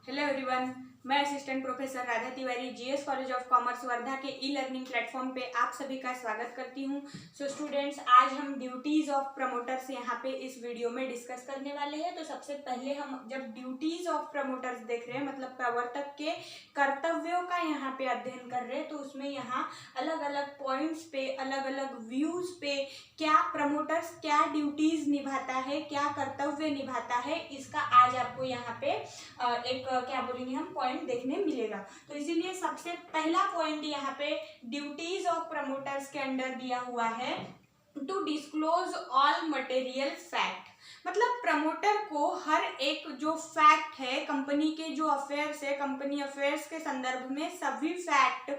Hello everyone, मैं assistant professor Radha Tiwari GS college of commerce Wardha के e learning platform पे आप सभी का स्वागत करती हूँ। सो स्टूडेंट्स, आज हम ड्यूटीज ऑफ प्रमोटर्स यहाँ पे इस वीडियो में डिस्कस करने वाले हैं। तो सबसे पहले हम जब ड्यूटीज ऑफ प्रमोटर्स देख रहे हैं, मतलब प्रवर्तक के कर्तव्यों का यहाँ पे अध्ययन कर रहे हैं, तो उसमें यहाँ अलग अलग पॉइंट्स पे, अलग अलग व्यूज पे क्या प्रमोटर्स क्या ड्यूटीज निभाता है, क्या कर्तव्य निभाता है, इसका आज आपको यहाँ पे एक क्या बोलेंगे हम पॉइंट देखने मिलेगा। तो इसीलिए सबसे पहला पॉइंट यहाँ पे ड्यूटीज ऑफ प्रमोटर्स के अंडर दिया हुआ है to disclose all material fact. मतलब प्रमोटर को हर एक जो फैक्ट है, कंपनी के जो अफेयर्स है, कंपनी अफेयर्स के संदर्भ में सभी फैक्ट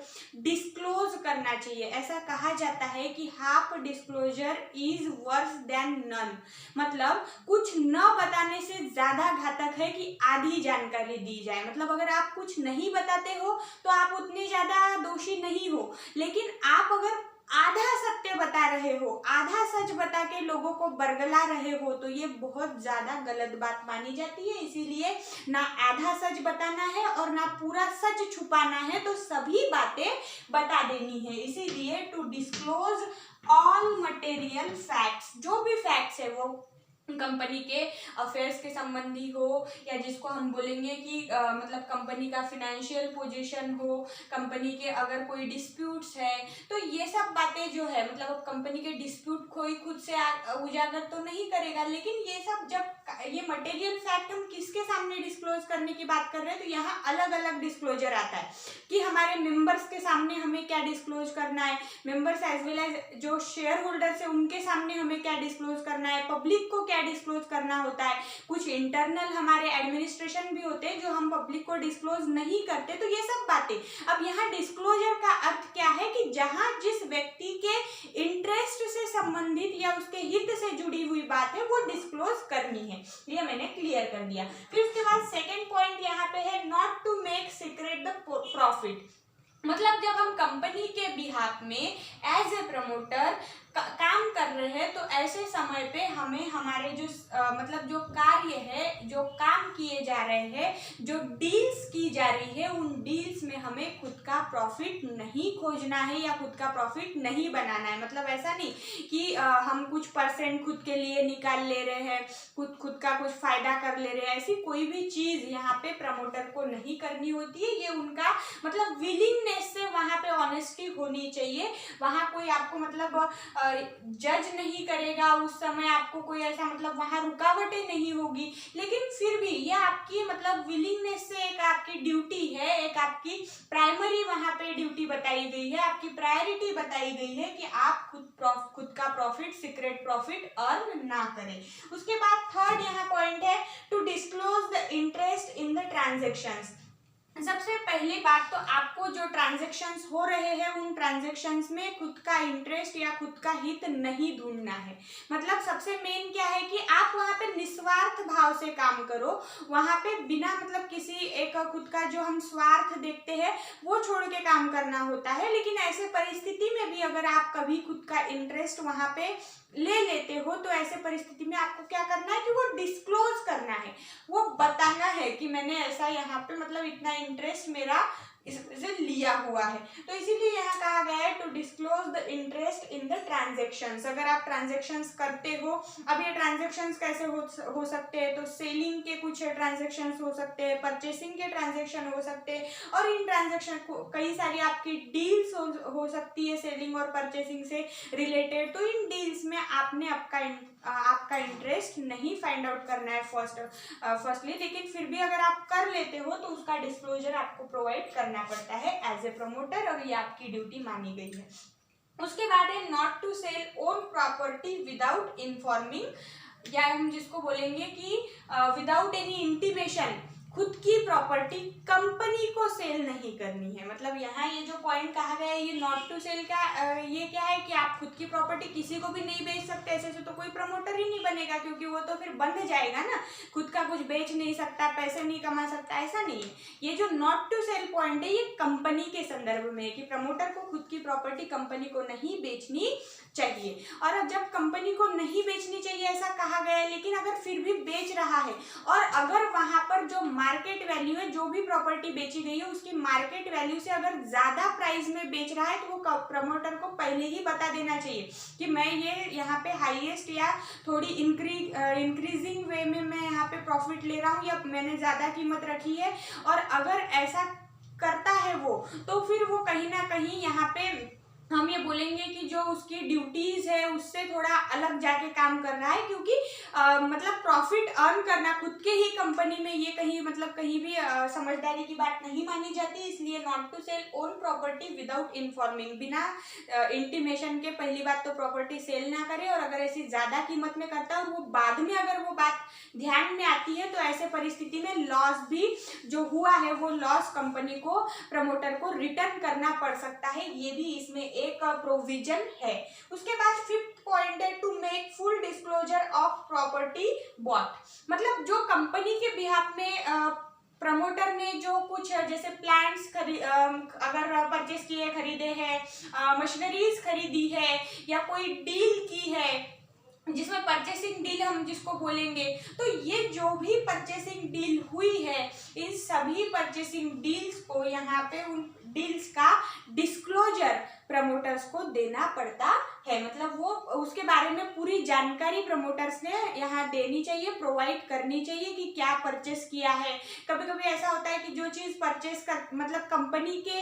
डिस्क्लोज करना चाहिए। ऐसा कहा जाता है कि half disclosure is worse than none. मतलब कुछ न बताने से ज्यादा घातक है कि आधी जानकारी दी जाए। मतलब अगर आप कुछ नहीं बताते हो तो आप उतने ज्यादा दोषी नहीं हो, लेकिन आप अगर आधा सत्य बता रहे हो, आधा सच बता के लोगों को बरगला रहे हो, तो ये बहुत ज्यादा गलत बात मानी जाती है। इसीलिए ना आधा सच बताना है और ना पूरा सच छुपाना है, तो सभी बातें बता देनी है। इसीलिए to disclose all material facts, जो भी फैक्ट्स है वो कंपनी के अफेयर्स के संबंधी हो, या जिसको हम बोलेंगे कि मतलब कंपनी का फिनेंशियल पोजीशन हो, कंपनी के अगर कोई डिस्प्यूट्स है, तो ये सब बातें जो है, मतलब कंपनी के डिस्प्यूट कोई खुद से उजागर तो नहीं करेगा, लेकिन ये सब जब ये मटेरियल फैक्ट हम किसके सामने डिस्क्लोज करने की बात कर रहे हैं, तो यहाँ अलग अलग डिस्क्लोजर आता है कि हमारे मेंबर्स के सामने हमें क्या डिस्क्लोज करना है, मेंबर्स एज वेल एज जो शेयर होल्डर्स है उनके सामने हमें क्या डिस्क्लोज करना है, पब्लिक को क्या डिस्क्लोज करना होता है। कुछ इंटरनल हमारे एडमिनिस्ट्रेशन भी होते हैं जो हम पब्लिक को डिस्क्लोज नहीं करते। तो ये सब बातें, अब यहाँ डिस्क्लोजर का अर्थ क्या है कि जहां जिस व्यक्ति के इंटरेस्ट से संबंधित या उसके हित से जुड़ी हुई बात है वो डिस्क्लोज करनी है। ये मैंने क्लियर कर दिया। फिर उसके बाद सेकेंड पॉइंट यहाँ पे है not to make secret the profit. मतलब जब हम कंपनी के बिहाफ में एज ए प्रमोटर काम कर रहे हैं, तो ऐसे समय पे हमें हमारे जो मतलब जो कार्य है, जो काम किए जा रहे हैं, जो डील्स की जा रही है, उन डील्स में हमें खुद का प्रॉफिट नहीं खोजना है या खुद का प्रॉफिट नहीं बनाना है। मतलब ऐसा नहीं कि हम कुछ परसेंट खुद के लिए निकाल ले रहे हैं, खुद का कुछ फायदा कर ले रहे हैं, ऐसी कोई भी चीज यहाँ पे प्रमोटर को नहीं करनी होती है। ये उनका मतलब विलिंगनेस से वहां पे ऑनेस्टी होनी चाहिए। वहां कोई आपको मतलब जज नहीं करेगा, उस समय आपको कोई ऐसा मतलब वहां रुकावटें नहीं होगी, लेकिन फिर भी ये आपकी मतलब विलिंगनेस से एक आपकी ड्यूटी है, एक आपकी प्राइमरी वहां पे ड्यूटी बताई गई है, आपकी प्रायोरिटी बताई गई है कि आप खुद का प्रॉफिट, सीक्रेट प्रॉफिट अर्न ना करें। उसके बाद थर्ड यहाँ पॉइंट है to disclose the interest in the transactions. सबसे पहली बात तो आपको जो ट्रांजैक्शंस हो रहे हैं उन ट्रांजैक्शंस में खुद का इंटरेस्ट या खुद का हित नहीं ढूंढना है। मतलब सबसे मेन क्या है कि आप वहां पे निस्वार्थ भाव से काम करो, वहां पे बिना मतलब किसी एक खुद का जो हम स्वार्थ देखते हैं वो छोड़ के काम करना होता है। लेकिन ऐसे परिस्थिति में भी अगर आप कभी खुद का इंटरेस्ट वहां पे ले लेते हो, तो ऐसे परिस्थिति में आपको क्या करना है कि वो डिस्क्लोज करना है, वो बताना है कि मैंने ऐसा यहाँ पे मतलब इतना इंटरेस्ट मेरा इससे लिया हुआ है। तो इसीलिए यहाँ कहा गया है to disclose the interest in the transactions. अगर आप ट्रांजैक्शंस करते हो, अब ये ट्रांजैक्शंस कैसे हो सकते हैं, तो सेलिंग के कुछ ट्रांजैक्शंस हो सकते हैं, परचेसिंग के ट्रांजैक्शन हो सकते हैं, और इन ट्रांजैक्शन को कई सारी आपकी डील्स हो सकती है सेलिंग और परचेसिंग से रिलेटेड। तो इन डील्स में आपने आपका इंटरेस्ट नहीं फाइंड आउट करना है फर्स्टली, लेकिन फिर भी अगर आप कर लेते हो तो उसका डिस्क्लोजर आपको प्रोवाइड करना पड़ता है एज ए प्रमोटर, और ये आपकी ड्यूटी मानी गई है। उसके बाद है not to sell own property without informing, या हम जिसको बोलेंगे कि विदाउट एनी इंटीमेशन, खुद की प्रॉपर्टी कंपनी को सेल नहीं करनी है। मतलब यहाँ ये जो पॉइंट कहा गया है, ये नॉट टू सेल का ये क्या है कि आप खुद की प्रॉपर्टी किसी को भी नहीं बेच सकते। ऐसे तो कोई प्रमोटर ही नहीं बनेगा, क्योंकि वो तो फिर बंद जाएगा ना, खुद का कुछ बेच नहीं सकता, पैसे नहीं कमा सकता, ऐसा नहीं है। ये जो नॉट टू सेल पॉइंट है ये कंपनी के संदर्भ में है कि प्रमोटर को खुद की प्रॉपर्टी कंपनी को नहीं बेचनी चाहिए। और अब जब कंपनी को नहीं बेचनी चाहिए ऐसा कहा गया है, लेकिन अगर फिर भी बेच रहा है और अगर वहां पर जो मार्केट वैल्यू है, जो भी प्रॉपर्टी बेची गई है उसकी मार्केट वैल्यू से अगर ज्यादा प्राइस में बेच रहा है तो वो प्रमोटर को पहले ही बता देना चाहिए कि मैं ये यहाँ पे हाईएस्ट या थोड़ी इंक्रीजिंग वे में मैं यहाँ पे प्रॉफिट ले रहा हूँ या मैंने ज्यादा कीमत रखी है। और अगर ऐसा करता है वो, तो फिर वो कहीं ना कहीं यहाँ पे हम ये बोलेंगे कि जो उसकी ड्यूटीज है उससे थोड़ा अलग जाके काम कर रहा है, क्योंकि मतलब प्रॉफिट अर्न करना खुद के ही कंपनी में ये कहीं मतलब कहीं भी समझदारी की बात नहीं मानी जाती। इसलिए not to sell own property without informing, बिना इंटीमेशन के पहली बात तो प्रॉपर्टी सेल ना करे, और अगर ऐसी ज्यादा कीमत में करता है और वो बाद में अगर वो बात ध्यान में आती है तो ऐसे परिस्थिति में लॉस भी जो हुआ है वो लॉस कंपनी को, प्रमोटर को रिटर्न करना पड़ सकता है। ये भी इसमें एक प्रोविजन है। उसके बाद फिफ्थ पॉइंट है to make full disclosure of property bought. मतलब जो कंपनी के बिहाफ में प्रमोटर ने जो कुछ जैसे प्लांट्स अगर परचेस किए, खरीदे हैं, मशीनरीज खरीदी है या कोई डील की है जिसमें परचेसिंग डील हम जिसको बोलेंगे, तो ये जो भी परचेसिंग डील हुई है इन सभी परचेसिंग डील्स को यहाँ पे उन डील्स का डिस्क्लोजर प्रमोटर्स को देना पड़ता है। मतलब वो उसके बारे में पूरी जानकारी प्रमोटर्स ने यहाँ देनी चाहिए, प्रोवाइड करनी चाहिए कि क्या परचेस किया है। कभी कभी ऐसा होता है कि जो चीज़ परचेस कर मतलब कंपनी के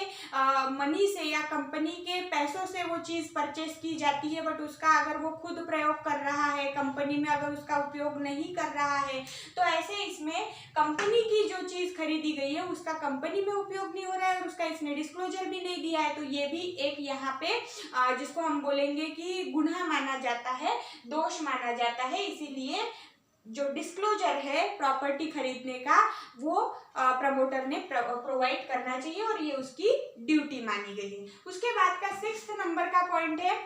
मनी से या कंपनी के पैसों से वो चीज़ परचेस की जाती है, बट उसका अगर वो खुद प्रयोग कर रहा है कंपनी में, अगर उसका उपयोग नहीं कर रहा है, तो ऐसे इसमें कंपनी की जो चीज़ खरीदी गई है उसका कंपनी में उपयोग नहीं हो रहा है और उसका इसने डिस्क्लोजर भी नहीं दिया है, तो ये भी एक यहाँ पे जिसको हम बोलेंगे कि गुनाह माना जाता है, दोष माना जाता है। इसीलिए जो डिस्क्लोजर है प्रॉपर्टी खरीदने का वो प्रमोटर ने प्रोवाइड करना चाहिए और ये उसकी ड्यूटी मानी गई है। उसके बाद का 6th नंबर का पॉइंट है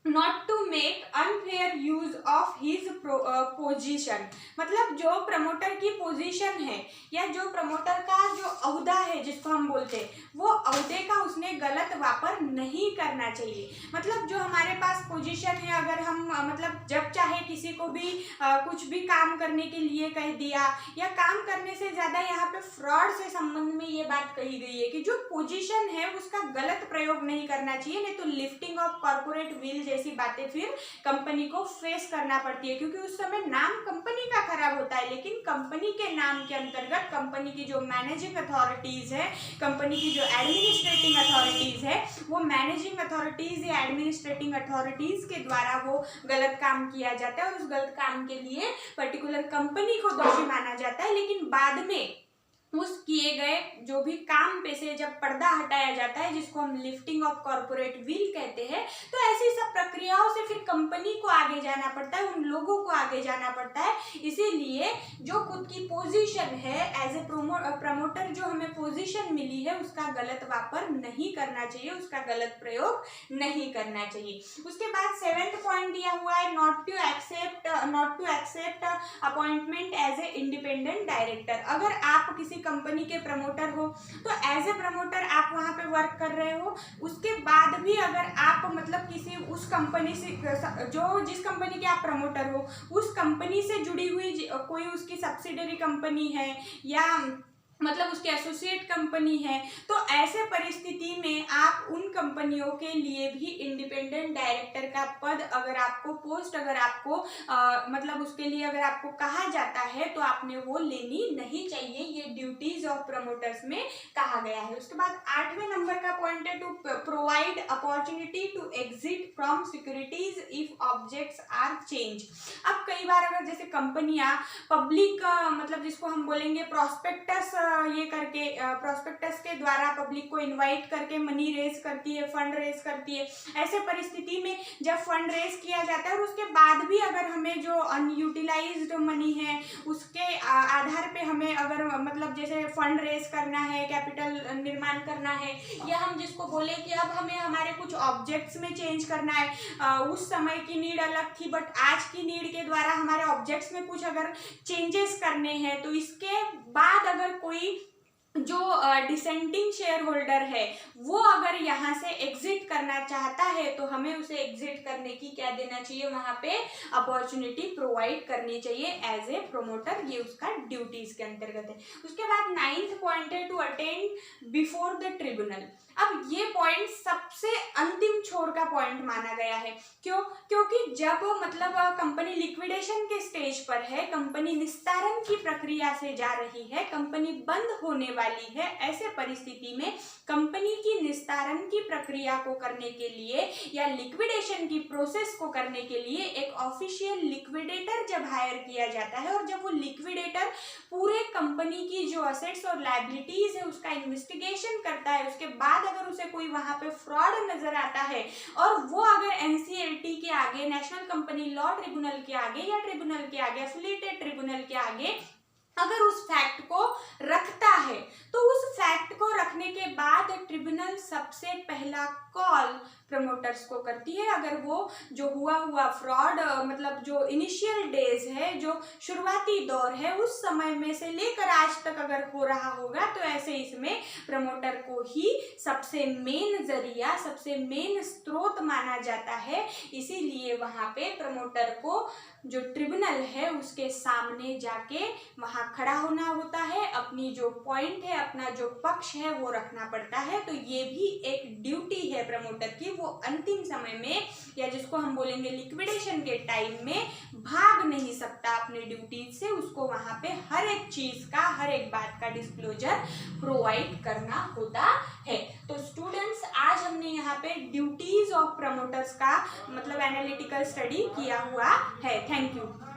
not to make unfair use of his position. मतलब जो प्रमोटर की पोजीशन है या जो प्रमोटर का जो औहदा है जिसको हम बोलते हैं, वो औहदे का उसने गलत वापर नहीं करना चाहिए। मतलब जो हमारे पास पोजीशन है, अगर हम मतलब जब चाहे किसी को भी कुछ भी काम करने के लिए कह दिया, या काम करने से ज़्यादा यहाँ पे फ्रॉड से संबंध में ये बात कही गई है कि जो पोजीशन है उसका गलत प्रयोग नहीं करना चाहिए, नहीं तो लिफ्टिंग ऑफ कॉर्पोरेट विल जैसी बातें फिर कंपनी को फेस करना पड़ती है, क्योंकि उस समय नाम कंपनी का खराब होता है, लेकिन कंपनी के नाम के अंतर्गत कंपनी की जो मैनेजिंग अथॉरिटीज है, कंपनी की जो एडमिनिस्ट्रेटिंग अथॉरिटीज है, वो मैनेजिंग अथॉरिटीज या एडमिनिस्ट्रेटिंग अथॉरिटीज के द्वारा वो गलत काम किया जाता है और उस गलत काम के लिए पर्टिकुलर कंपनी को दोषी माना जाता है। लेकिन बाद में उस किए गए जो भी काम पे से जब पर्दा हटाया जाता है, जिसको हम लिफ्टिंग ऑफ कॉर्पोरेट विल कहते हैं, तो ऐसी सब प्रक्रियाओं से फिर कंपनी को आगे जाना पड़ता है, उन लोगों को आगे जाना पड़ता है। इसीलिए जो खुद की पोजीशन है एज ए प्रमोटर, जो हमें पोजीशन मिली है उसका गलत वापर नहीं करना चाहिए, उसका गलत प्रयोग नहीं करना चाहिए। उसके बाद 7th पॉइंट दिया हुआ है not to accept appointment as a independent director. अगर आप किसी कंपनी के प्रमोटर हो तो एज ए प्रमोटर आप वहां पे वर्क कर रहे हो, उसके बाद भी अगर आप मतलब किसी उस कंपनी से जो जिस कंपनी के आप प्रमोटर हो उस कंपनी से जुड़ी हुई कोई उसकी सब्सिडरी कंपनी है या मतलब उसकी एसोसिएट कंपनी है, तो ऐसे परिस्थिति में आप उन कंपनियों के लिए भी इंडिपेंडेंट डायरेक्टर का पद अगर आपको पोस्ट अगर आपको मतलब उसके लिए अगर आपको कहा जाता है तो आपने वो लेनी नहीं चाहिए। ये ड्यूटीज ऑफ प्रमोटर्स में कहा गया है। उसके बाद 8वें नंबर का पॉइंट है to provide opportunity to exit from securities if objects are change. अब कई बार अगर जैसे कंपनियां पब्लिक मतलब जिसको हम बोलेंगे प्रोस्पेक्टस ये करके प्रोस्पेक्टस के द्वारा पब्लिक को इनवाइट करके मनी रेज करती है, फंड रेज करती है। ऐसे परिस्थिति में जब फंड रेज किया जाता है और उसके बाद भी अगर हमें जो अनयूटिलाइज्ड मनी है उसके आधार पे हमें अगर मतलब जैसे फंड रेज करना है, कैपिटल निर्माण करना है, या हम जिसको बोले कि अब हमें हमारे कुछ ऑब्जेक्ट्स में चेंज करना है, उस समय की नीड अलग थी बट आज की नीड के द्वारा हमारे ऑब्जेक्ट्स में कुछ अगर चेंजेस करने हैं, तो इसके बाद अगर कोई जो डिसेंटिंग शेयर होल्डर है वो अगर यहाँ से एग्जिट करना चाहता है तो हमें उसे एग्जिट करने की क्या देना चाहिए, वहां पे अपॉर्चुनिटी प्रोवाइड करनी चाहिए एज ए प्रोमोटर। ये उसका ड्यूटीज के अंतर्गत है। उसके बाद 9th पॉइंट है to attend before the tribunal. अब ये पॉइंट सबसे अंतिम छोर का पॉइंट माना गया है। क्यों? क्योंकि जब मतलब कंपनी लिक्विडेशन के स्टेज पर है, कंपनी निस्तारण की प्रक्रिया से जा रही है, कंपनी बंद होने वाली है, ऐसे परिस्थिति में कंपनी की निस्तारण की प्रक्रिया को करने के लिए या लिक्विडेशन की प्रोसेस को करने के लिए एक ऑफिशियल लिक्विडेटर जब हायर किया जाता है, और जब वो लिक्विडेटर पूरे कंपनी की जो असेट्स और लायबिलिटीज है उसका इन्वेस्टिगेशन करता है, उसके बाद अगर उसे कोई वहां पे फ्रॉड नजर आता है और वो अगर एनसीएलटी के आगे, नेशनल कंपनी लॉ ट्रिब्यूनल के आगे या ट्रिब्यूनल के आगे, एफिलिएटेड ट्रिब्यूनल के आगे अगर उस फैक्ट को रखता है, तो उस फैक्ट को रखने के बाद ट्रिब्यूनल सबसे पहला कॉल प्रमोटर्स को करती है। अगर वो जो हुआ फ्रॉड मतलब जो इनिशियल डेज है, जो शुरुआती दौर है, उस समय में से लेकर आज तक अगर हो रहा होगा, तो ऐसे इसमें प्रमोटर को ही सबसे मेन जरिया, सबसे मेन स्रोत माना जाता है। इसीलिए वहां पे प्रमोटर को जो ट्रिब्यूनल है उसके सामने जाके वहां खड़ा होना होता है, अपनी जो पॉइंट है, अपना जो पक्ष है वो रखना पड़ता है। तो ये भी एक ड्यूटी है प्रमोटर की। वो अंतिम समय में या जिसको हम बोलेंगे लिक्विडेशन के टाइम में भाग नहीं सकता अपने ड्यूटीज से, उसको वहां पे हर एक चीज का, हर एक बात का डिस्क्लोजर प्रोवाइड करना होता है। तो स्टूडेंट्स, आज हमने यहाँ पे ड्यूटीज ऑफ प्रमोटर्स का मतलब एनालिटिकल स्टडी किया हुआ है। Thank you.